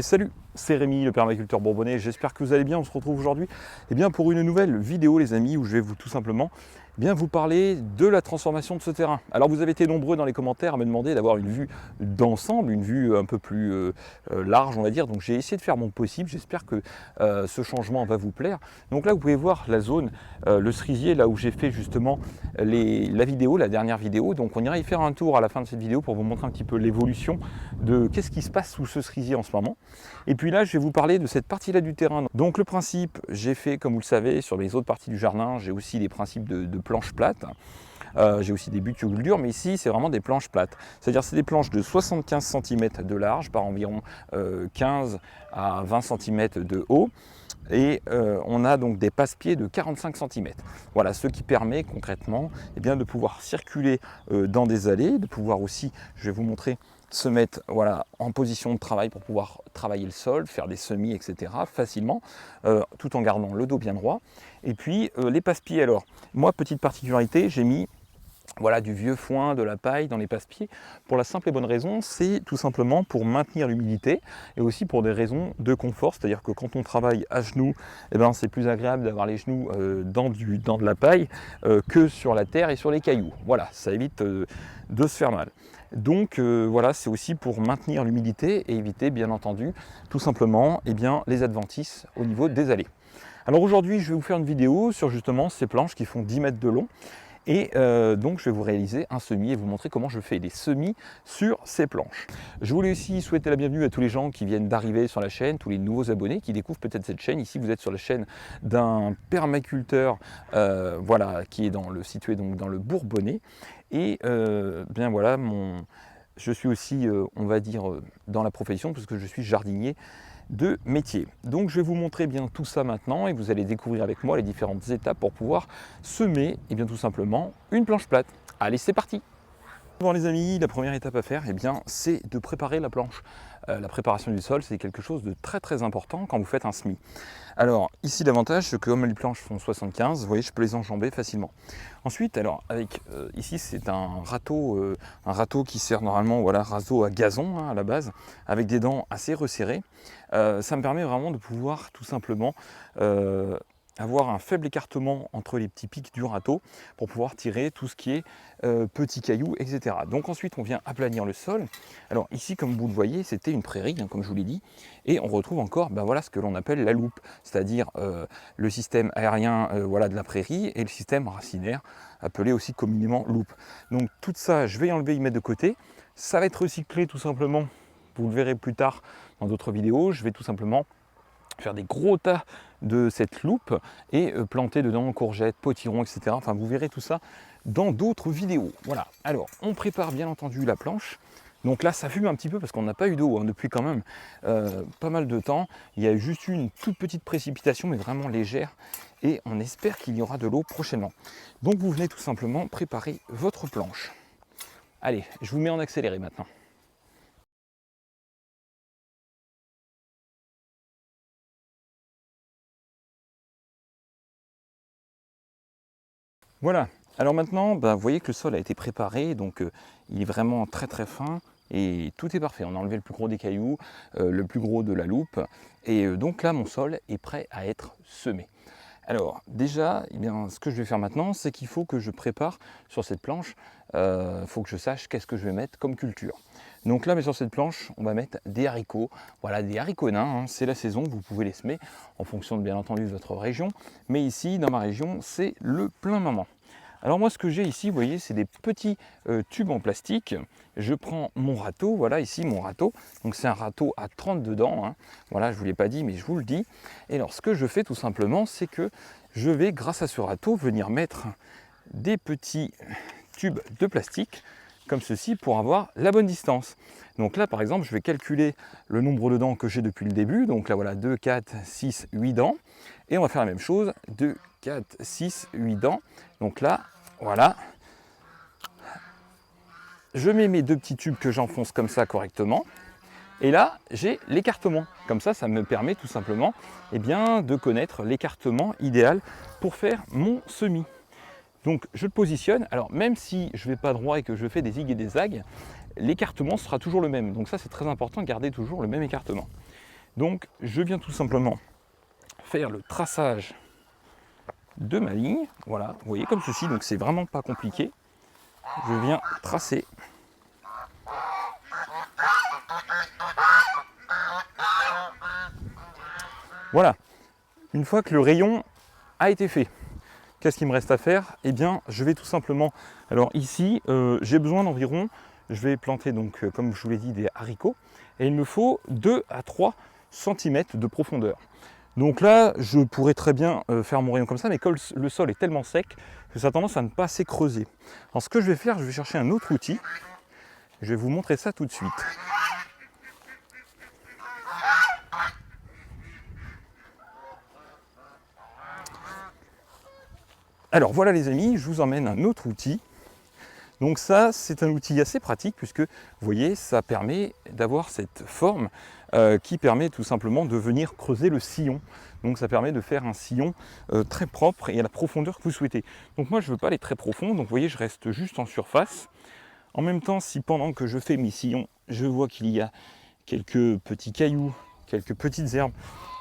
Et salut, c'est Rémi, le permaculteur bourbonnais. J'espère que vous allez bien. On se retrouve aujourd'hui pour une nouvelle vidéo, les amis, où je vais tout simplement vous parler de la transformation de ce terrain. Alors, vous avez été nombreux dans les commentaires à me demander d'avoir une vue d'ensemble, une vue un peu plus large, on va dire. Donc, j'ai essayé de faire mon possible. J'espère que ce changement va vous plaire. Donc là, vous pouvez voir la zone, le cerisier, là où j'ai fait justement la dernière vidéo. Donc, on ira y faire un tour à la fin de cette vidéo pour vous montrer un petit peu l'évolution de qu'est-ce qui se passe sous ce cerisier en ce moment. Et puis là, je vais vous parler de cette partie-là du terrain. Donc le principe, j'ai fait, comme vous le savez, sur les autres parties du jardin, j'ai aussi des principes de planches plates. J'ai aussi des buts durs, mais ici, c'est vraiment des planches plates. C'est-à-dire c'est des planches de 75 cm de large par environ 15 à 20 cm de haut. Et on a donc des passe-pieds de 45 cm. Voilà, ce qui permet concrètement de pouvoir circuler dans des allées, de pouvoir aussi, je vais vous montrer, se mettre en position de travail pour pouvoir travailler le sol, faire des semis, etc. facilement, tout en gardant le dos bien droit. Et puis les passe-pieds, alors, moi, petite particularité, j'ai mis du vieux foin, de la paille dans les passe-pieds, pour la simple et bonne raison, c'est tout simplement pour maintenir l'humidité et aussi pour des raisons de confort, c'est-à-dire que quand on travaille à genoux, c'est plus agréable d'avoir les genoux dans de la paille que sur la terre et sur les cailloux. Voilà, ça évite de se faire mal. Donc c'est aussi pour maintenir l'humidité et éviter bien entendu tout simplement les adventices au niveau des allées. Alors aujourd'hui, je vais vous faire une vidéo sur justement ces planches qui font 10 mètres de long. Et donc je vais vous réaliser un semis et vous montrer comment je fais des semis sur ces planches. Je voulais aussi souhaiter la bienvenue à tous les gens qui viennent d'arriver sur la chaîne, tous les nouveaux abonnés qui découvrent peut-être cette chaîne. Ici vous êtes sur la chaîne d'un permaculteur qui est situé donc dans le Bourbonnais. Et je suis aussi, on va dire, dans la profession parce que je suis jardinier de métier. Donc je vais vous montrer tout ça maintenant et vous allez découvrir avec moi les différentes étapes pour pouvoir semer tout simplement une planche plate. Allez, c'est parti! Bon les amis, la première étape à faire, c'est de préparer la planche. La préparation du sol, c'est quelque chose de très très important quand vous faites un semis. Alors ici l'avantage, c'est que comme les planches font 75, vous voyez, je peux les enjamber facilement. Ensuite, ici c'est un râteau qui sert normalement, râteau à gazon à la base, avec des dents assez resserrées. Ça me permet vraiment de pouvoir tout simplement avoir un faible écartement entre les petits pics du râteau pour pouvoir tirer tout ce qui est petits cailloux, etc. Donc ensuite on vient aplanir le sol. Alors ici, comme vous le voyez, c'était une prairie, comme je vous l'ai dit, et on retrouve encore ce que l'on appelle la loupe, c'est-à-dire le système aérien de la prairie et le système racinaire, appelé aussi communément loupe. Donc tout ça, je vais y enlever, y mettre de côté. Ça va être recyclé tout simplement, vous le verrez plus tard dans d'autres vidéos. Je vais tout simplement faire des gros tas de cette loupe et planter dedans courgettes, potirons, etc. Enfin, vous verrez tout ça dans d'autres vidéos. Voilà, alors on prépare bien entendu la planche. Donc là, ça fume un petit peu parce qu'on n'a pas eu d'eau depuis quand même pas mal de temps. Il y a juste eu une toute petite précipitation, mais vraiment légère. Et on espère qu'il y aura de l'eau prochainement. Donc vous venez tout simplement préparer votre planche. Allez, je vous mets en accéléré maintenant. Voilà, alors maintenant, vous voyez que le sol a été préparé, donc il est vraiment très très fin et tout est parfait. On a enlevé le plus gros des cailloux, le plus gros de la loupe, et donc là mon sol est prêt à être semé. Alors déjà, ce que je vais faire maintenant, c'est qu'il faut que je prépare sur cette planche, il faut que je sache qu'est-ce que je vais mettre comme culture. Donc là, sur cette planche, on va mettre des haricots, des haricots nains, c'est la saison, vous pouvez les semer en fonction bien entendu de votre région, mais ici, dans ma région, c'est le plein moment. Alors moi, ce que j'ai ici, vous voyez, c'est des petits tubes en plastique. Je prends mon râteau, ici mon râteau. Donc c'est un râteau à 32 dents. Je ne vous l'ai pas dit, mais je vous le dis. Et alors, ce que je fais tout simplement, c'est que je vais, grâce à ce râteau, venir mettre des petits tubes de plastique, comme ceci, pour avoir la bonne distance. Donc là, par exemple, je vais calculer le nombre de dents que j'ai depuis le début. Donc là, 2, 4, 6, 8 dents. Et on va faire la même chose, 2, 4, 6, 8 dents. Donc là, voilà. Je mets mes deux petits tubes que j'enfonce comme ça correctement. Et là, j'ai l'écartement. Comme ça, ça me permet tout simplement de connaître l'écartement idéal pour faire mon semis. Donc je le positionne. Alors même si je ne vais pas droit et que je fais des zig et des zags, l'écartement sera toujours le même. Donc ça, c'est très important de garder toujours le même écartement. Donc je viens tout simplement faire le traçage de ma ligne. Voilà, vous voyez comme ceci, donc c'est vraiment pas compliqué. Je viens tracer. Voilà, une fois que le rayon a été fait, qu'est-ce qu'il me reste à faire? Eh bien, je vais tout simplement... Alors ici, j'ai besoin d'environ... Je vais planter, donc, comme je vous l'ai dit, des haricots. Et il me faut 2 à 3 cm de profondeur. Donc là, je pourrais très bien faire mon rayon comme ça, mais comme le sol est tellement sec que ça a tendance à ne pas assez creuser. Alors ce que je vais faire, je vais chercher un autre outil. Je vais vous montrer ça tout de suite. Alors voilà les amis, je vous emmène un autre outil. Donc ça, c'est un outil assez pratique puisque, vous voyez, ça permet d'avoir cette forme qui permet tout simplement de venir creuser le sillon. Donc ça permet de faire un sillon très propre et à la profondeur que vous souhaitez. Donc moi, je ne veux pas aller très profond, donc vous voyez, je reste juste en surface. En même temps, si pendant que je fais mes sillons, je vois qu'il y a quelques petits cailloux, quelques petites herbes,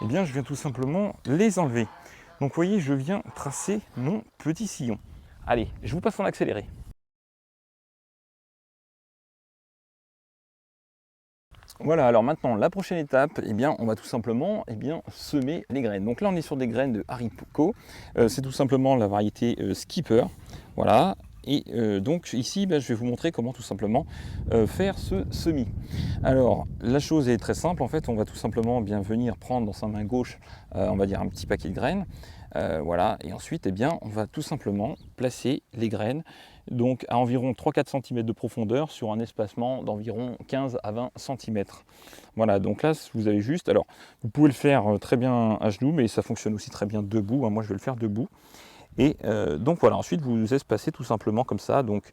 eh bien, je viens tout simplement les enlever. Donc vous voyez, je viens tracer mon petit sillon. Allez, je vous passe en accéléré. Voilà, alors maintenant, la prochaine étape, eh bien, on va tout simplement semer les graines. Donc là, on est sur des graines de haricots. C'est tout simplement la variété Skipper. Voilà. Et donc ici, je vais vous montrer comment tout simplement faire ce semis. Alors, la chose est très simple. En fait, on va tout simplement venir prendre dans sa main gauche, on va dire un petit paquet de graines. Voilà. Et ensuite, eh bien, on va tout simplement placer les graines donc à environ 3-4 cm de profondeur sur un espacement d'environ 15 à 20 cm. Voilà, donc là vous avez juste, alors vous pouvez le faire très bien à genoux, mais ça fonctionne aussi très bien debout, hein. Moi je vais le faire debout. Et donc voilà, ensuite vous espacez tout simplement comme ça, donc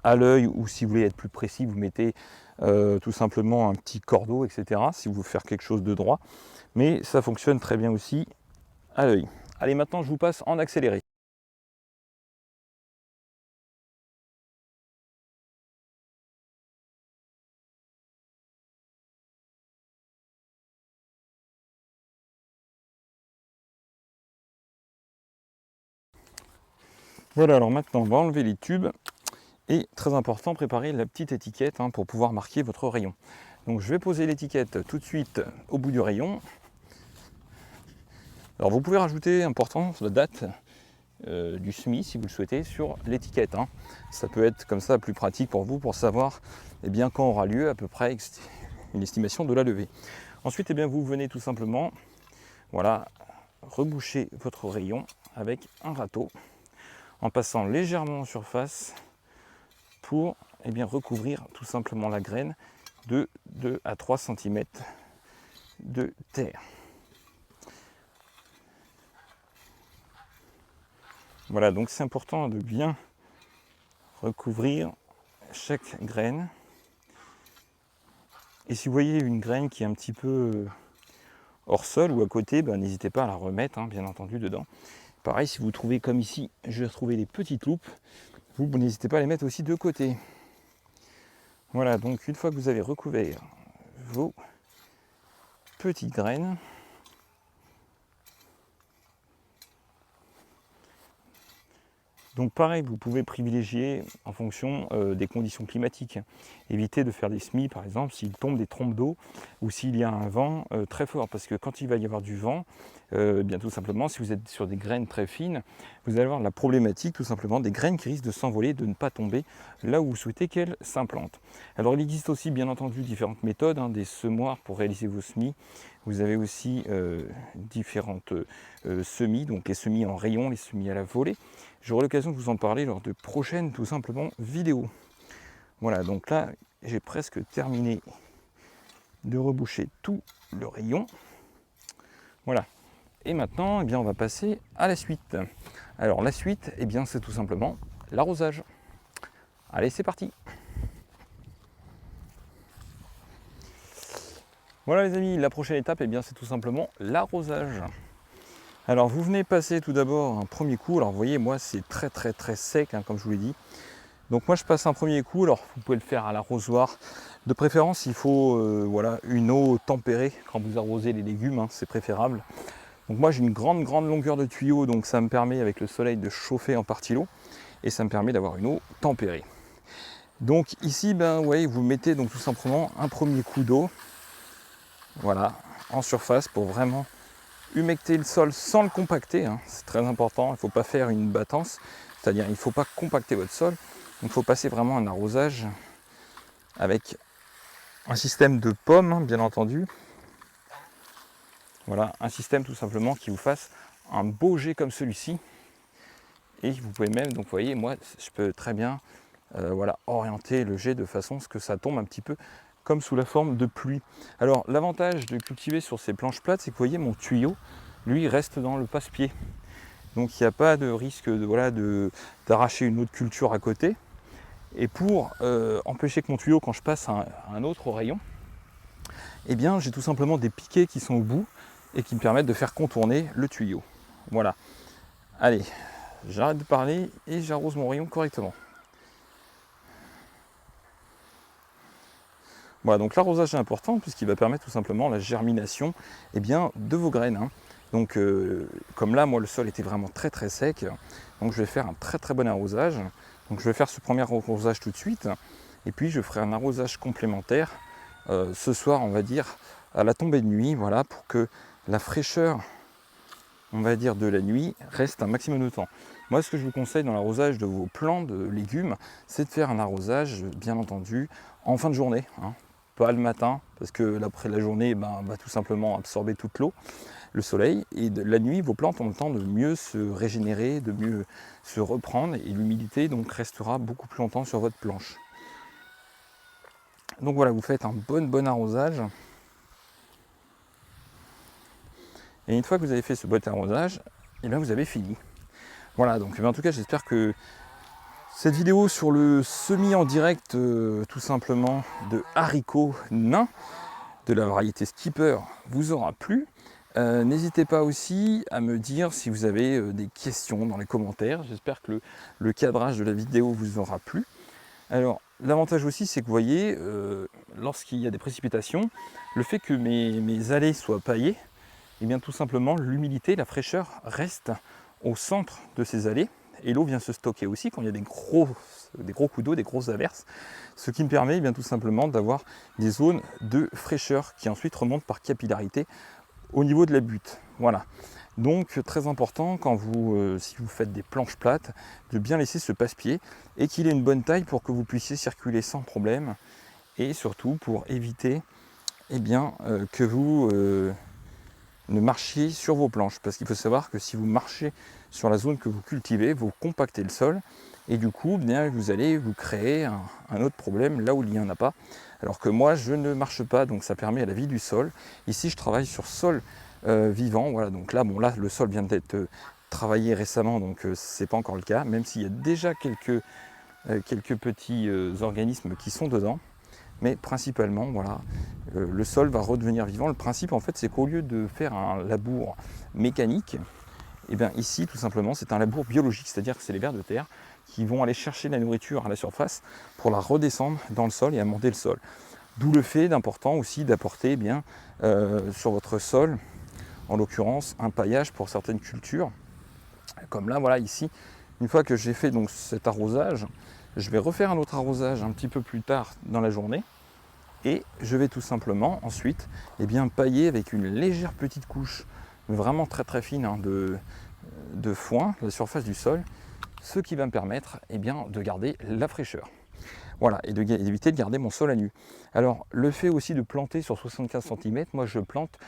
à l'œil, ou si vous voulez être plus précis, vous mettez tout simplement un petit cordeau, etc. si vous voulez faire quelque chose de droit, mais ça fonctionne très bien aussi à l'œil. Allez, maintenant je vous passe en accéléré. Voilà, alors maintenant on va enlever les tubes et très important, préparer la petite étiquette pour pouvoir marquer votre rayon. Donc je vais poser l'étiquette tout de suite au bout du rayon. Alors vous pouvez rajouter, important, la date du semis si vous le souhaitez sur l'étiquette. Ça peut être comme ça plus pratique pour vous pour savoir quand aura lieu à peu près une estimation de la levée. Ensuite vous venez tout simplement reboucher votre rayon avec un râteau en passant légèrement en surface pour recouvrir tout simplement la graine de 2 à 3 cm de terre. Voilà, donc c'est important de bien recouvrir chaque graine. Et si vous voyez une graine qui est un petit peu hors sol ou à côté, n'hésitez pas à la remettre, bien entendu, dedans. Pareil, si vous trouvez comme ici, je vais retrouver des petites loupes, vous n'hésitez pas à les mettre aussi de côté. Voilà, donc une fois que vous avez recouvert vos petites graines, donc pareil, vous pouvez privilégier en fonction des conditions climatiques. Évitez de faire des semis, par exemple, s'il tombe des trompes d'eau ou s'il y a un vent très fort. Parce que quand il va y avoir du vent, tout simplement, si vous êtes sur des graines très fines, vous allez avoir la problématique tout simplement des graines qui risquent de s'envoler, de ne pas tomber là où vous souhaitez qu'elles s'implantent. Alors il existe aussi bien entendu différentes méthodes, des semoirs pour réaliser vos semis. Vous avez aussi différentes semis, donc les semis en rayon, les semis à la volée. J'aurai l'occasion de vous en parler lors de prochaines tout simplement vidéos. Voilà, donc là j'ai presque terminé de reboucher tout le rayon. Voilà. Et maintenant, on va passer à la suite. Alors la suite, c'est tout simplement l'arrosage. Allez, c'est parti. Voilà les amis, la prochaine étape, c'est tout simplement l'arrosage. Alors vous venez passer tout d'abord un premier coup. Alors vous voyez, moi c'est très sec, comme je vous l'ai dit. Donc moi je passe un premier coup, alors vous pouvez le faire à l'arrosoir. De préférence il faut voilà, une eau tempérée quand vous arrosez les légumes, hein, c'est préférable. Donc moi j'ai une grande longueur de tuyau, donc ça me permet avec le soleil de chauffer en partie l'eau et ça me permet d'avoir une eau tempérée. Donc ici ben ouais, vous mettez donc tout simplement un premier coup d'eau, voilà, en surface pour vraiment humecter le sol sans le compacter, hein, c'est très important, il ne faut pas faire une battance, c'est-à-dire il ne faut pas compacter votre sol, il faut passer vraiment un arrosage avec un système de pommes, hein, bien entendu. Voilà, un système tout simplement qui vous fasse un beau jet comme celui-ci. Et vous pouvez même, donc vous voyez, moi je peux très bien voilà, orienter le jet de façon à ce que ça tombe un petit peu comme sous la forme de pluie. Alors l'avantage de cultiver sur ces planches plates, c'est que vous voyez mon tuyau, lui reste dans le passe-pied. Donc il n'y a pas de risque de, voilà, d'arracher une autre culture à côté. Et pour empêcher que mon tuyau, quand je passe à un autre rayon, eh bien j'ai tout simplement des piquets qui sont au bout et qui me permettent de faire contourner le tuyau. Voilà. Allez, j'arrête de parler et j'arrose mon rayon correctement. Voilà, donc l'arrosage est important puisqu'il va permettre tout simplement la germination de vos graines, hein. Donc comme là, moi le sol était vraiment très sec, donc je vais faire un très bon arrosage. Donc je vais faire ce premier arrosage tout de suite, et puis je ferai un arrosage complémentaire ce soir, on va dire, à la tombée de nuit, voilà, pour que la fraîcheur, on va dire, de la nuit reste un maximum de temps. Moi, ce que je vous conseille dans l'arrosage de vos plants de légumes, c'est de faire un arrosage, bien entendu, en fin de journée, hein. Pas le matin, parce que après la journée va tout simplement absorber toute l'eau, le soleil, et la nuit, vos plantes ont le temps de mieux se régénérer, de mieux se reprendre, et l'humidité donc restera beaucoup plus longtemps sur votre planche. Donc voilà, vous faites un bon arrosage. Et une fois que vous avez fait ce bon arrosage, et bien vous avez fini. Voilà, donc en tout cas j'espère que cette vidéo sur le semis en direct tout simplement de haricots nains de la variété Skipper vous aura plu. N'hésitez pas aussi à me dire si vous avez des questions dans les commentaires. J'espère que le cadrage de la vidéo vous aura plu. Alors l'avantage aussi c'est que vous voyez, lorsqu'il y a des précipitations, le fait que mes allées soient paillées, et bien tout simplement l'humidité, la fraîcheur reste au centre de ces allées. Et l'eau vient se stocker aussi quand il y a des gros coups d'eau, des grosses averses, ce qui me permet bien tout simplement d'avoir des zones de fraîcheur qui ensuite remontent par capillarité au niveau de la butte. Voilà. Donc très important quand si vous faites des planches plates, de bien laisser ce passe-pied et qu'il ait une bonne taille pour que vous puissiez circuler sans problème, et surtout pour éviter que vous ne marchiez sur vos planches, parce qu'il faut savoir que si vous marchez sur la zone que vous cultivez, vous compactez le sol, et du coup bien, vous allez vous créer un autre problème là où il n'y en a pas, alors que moi je ne marche pas, donc ça permet à la vie du sol. Ici je travaille sur sol vivant, voilà, donc là, bon, là le sol vient d'être travaillé récemment, donc c'est pas encore le cas, même s'il y a déjà quelques petits organismes qui sont dedans. Mais principalement, voilà, le sol va redevenir vivant. Le principe, en fait, c'est qu'au lieu de faire un labour mécanique, et bien ici, tout simplement, c'est un labour biologique, c'est-à-dire que c'est les vers de terre qui vont aller chercher la nourriture à la surface pour la redescendre dans le sol et amender le sol. D'où le fait d'important aussi d'apporter sur votre sol, en l'occurrence, un paillage pour certaines cultures. Comme là, voilà, ici, une fois que j'ai fait donc cet arrosage, je vais refaire un autre arrosage un petit peu plus tard dans la journée, et je vais tout simplement ensuite pailler avec une légère petite couche vraiment très fine, hein, de foin, la surface du sol, ce qui va me permettre de garder la fraîcheur. Voilà, et d'éviter de garder mon sol à nu. Alors le fait aussi de planter sur 75 cm, moi je plante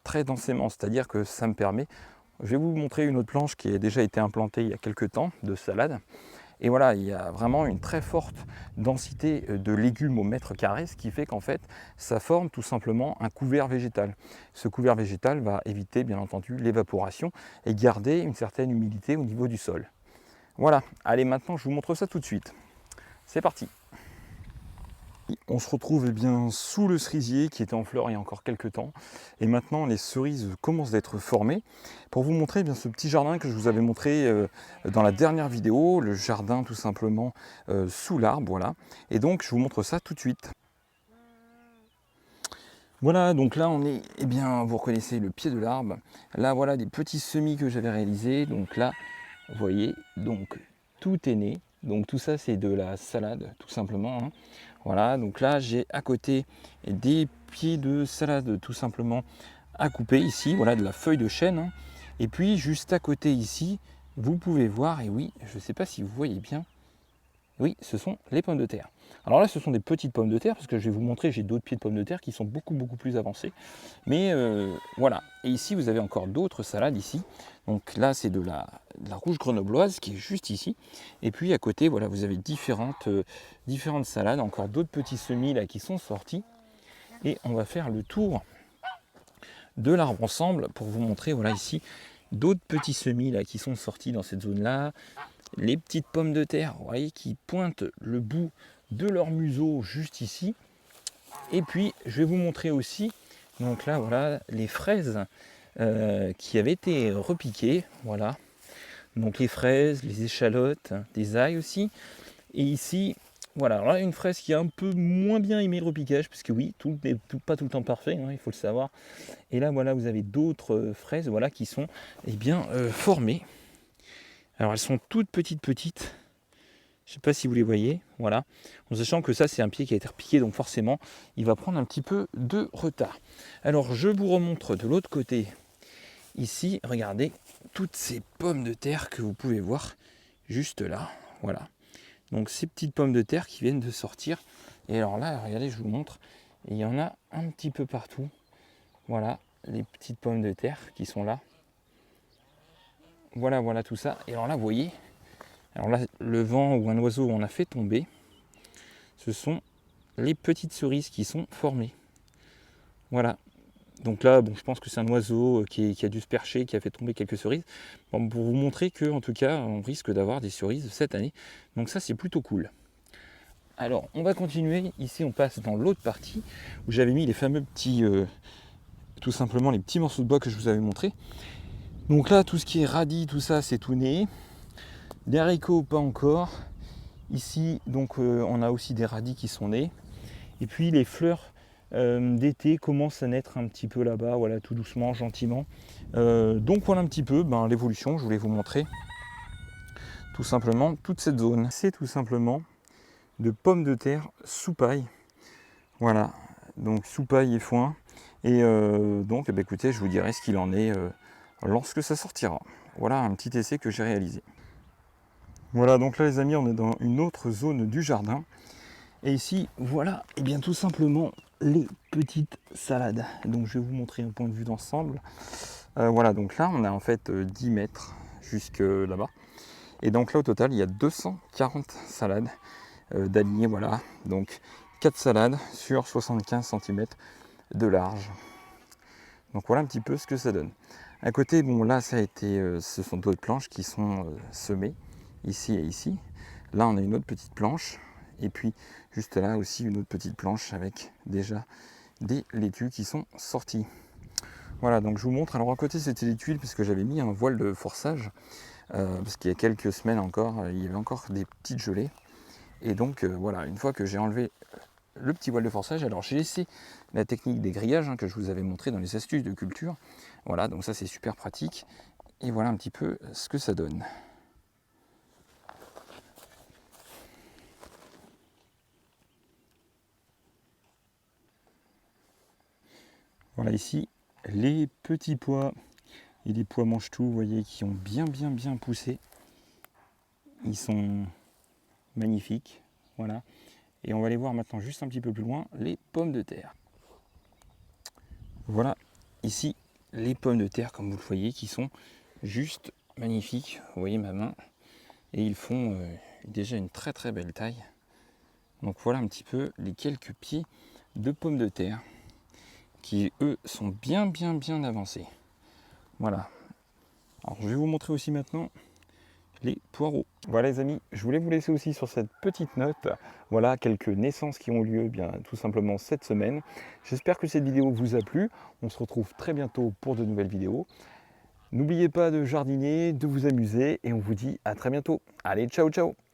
très densément, c'est-à-dire que ça me permet, je vais vous montrer une autre planche qui a déjà été implantée il y a quelques temps, de salade. Et voilà, il y a vraiment une très forte densité de légumes au mètre carré, ce qui fait qu'en fait, ça forme tout simplement un couvert végétal. Ce couvert végétal va éviter, bien entendu, l'évaporation et garder une certaine humidité au niveau du sol. Voilà, allez, maintenant je vous montre ça tout de suite. C'est parti. On se retrouve eh bien, sous le cerisier qui était en fleurs il y a encore quelques temps. Et maintenant, les cerises commencent d'être formées. Pour vous montrer eh bien, ce petit jardin que je vous avais montré dans la dernière vidéo, le jardin tout simplement sous l'arbre. Voilà. Et donc, je vous montre ça tout de suite. Voilà, donc là on est, eh bien, vous reconnaissez le pied de l'arbre. Là, voilà des petits semis que j'avais réalisés. Donc là, vous voyez, donc tout est né. Donc tout ça, c'est de la salade, tout simplement. Hein. Voilà, donc là, j'ai à côté des pieds de salade, tout simplement, à couper ici. Voilà, de la feuille de chêne. Hein. Et puis, juste à côté ici, vous pouvez voir, et oui, je ne sais pas si vous voyez bien, oui, ce sont les pommes de terre. Alors là, ce sont des petites pommes de terre, parce que je vais vous montrer, j'ai d'autres pieds de pommes de terre qui sont beaucoup plus avancés. Mais voilà. Et ici, vous avez encore d'autres salades ici. Donc là, c'est de la rouge grenobloise qui est juste ici. Et puis à côté, voilà, vous avez différentes salades, encore d'autres petits semis là qui sont sortis. Et on va faire le tour de l'arbre ensemble pour vous montrer, voilà, ici, d'autres petits semis là qui sont sortis dans cette zone-là. Les petites pommes de terre, vous voyez, qui pointent le bout de leur museau juste ici. Et puis, je vais vous montrer aussi, donc là, voilà, les fraises qui avaient été repiquées, voilà. Donc les fraises, les échalotes, des ails aussi. Et ici, voilà, alors là, une fraise qui a un peu moins bien aimé le repiquage, parce que oui, tout n'est pas tout le temps parfait, hein, il faut le savoir. Et là, voilà, vous avez d'autres fraises, voilà, qui sont, eh bien, formées. Alors elles sont toutes petites. Je ne sais pas si vous les voyez, voilà. En sachant que ça, c'est un pied qui a été repiqué, donc forcément, il va prendre un petit peu de retard. Alors, je vous remontre de l'autre côté. Ici, regardez, toutes ces pommes de terre que vous pouvez voir juste là, voilà. Donc, ces petites pommes de terre qui viennent de sortir. Et alors là, regardez, je vous montre. Il y en a un petit peu partout. Voilà, les petites pommes de terre qui sont là. Voilà tout ça. Et alors là, vous voyez, alors là, le vent ou un oiseau en a fait tomber. Ce sont les petites cerises qui sont formées. Voilà. Donc là, bon, je pense que c'est un oiseau qui a dû se percher, qui a fait tomber quelques cerises. Bon, pour vous montrer que, en tout cas, on risque d'avoir des cerises cette année. Donc ça, c'est plutôt cool. Alors, on va continuer. Ici, on passe dans l'autre partie où j'avais mis les fameux petits, tout simplement les petits morceaux de bois que je vous avais montré. Donc là, tout ce qui est radis, tout ça, c'est tout né. Des haricots, pas encore. Ici, donc, on a aussi des radis qui sont nés. Et puis les fleurs d'été commencent à naître un petit peu là-bas, voilà, tout doucement, gentiment. Donc voilà un petit peu l'évolution, je voulais vous montrer tout simplement toute cette zone. C'est tout simplement de pommes de terre sous paille. Voilà, donc sous paille et foin. Et donc, écoutez, je vous dirai ce qu'il en est lorsque ça sortira. Voilà un petit essai que j'ai réalisé. Voilà, donc là les amis, on est dans une autre zone du jardin. Et ici, voilà, et bien tout simplement les petites salades. Donc je vais vous montrer un point de vue d'ensemble. Voilà, donc là on a en fait 10 mètres jusque là-bas. Et donc là au total il y a 240 salades d'alignées, voilà. Donc 4 salades sur 75 cm de large. Donc voilà un petit peu ce que ça donne. À côté, bon là ça a été, ce sont d'autres planches qui sont semées, ici et ici. Là on a une autre petite planche. Et puis juste là aussi une autre petite planche avec déjà des laitues qui sont sorties. Voilà, donc je vous montre. Alors à côté c'était les tuiles parce que j'avais mis un voile de forçage. Parce qu'il y a quelques semaines encore, il y avait encore des petites gelées. Et donc voilà, une fois que j'ai enlevé le petit voile de forçage, alors j'ai laissé la technique des grillages que je vous avais montré dans les astuces de culture. Voilà, donc ça c'est super pratique. Et voilà un petit peu ce que ça donne. Voilà ici les petits pois et les pois mange-tout, vous voyez, qui ont bien poussé. Ils sont magnifiques, voilà. Et on va aller voir maintenant juste un petit peu plus loin les pommes de terre. Voilà ici les pommes de terre, comme vous le voyez, qui sont juste magnifiques. Vous voyez ma main, et ils font déjà une très belle taille. Donc voilà un petit peu les quelques pieds de pommes de terre qui eux sont bien avancés. Voilà. Alors je vais vous montrer aussi maintenant les poireaux. Voilà les amis, je voulais vous laisser aussi sur cette petite note. Voilà quelques naissances qui ont lieu bien tout simplement cette semaine. J'espère que cette vidéo vous a plu. On se retrouve très bientôt pour de nouvelles vidéos. N'oubliez pas de jardiner, de vous amuser et on vous dit à très bientôt. Allez, ciao ciao!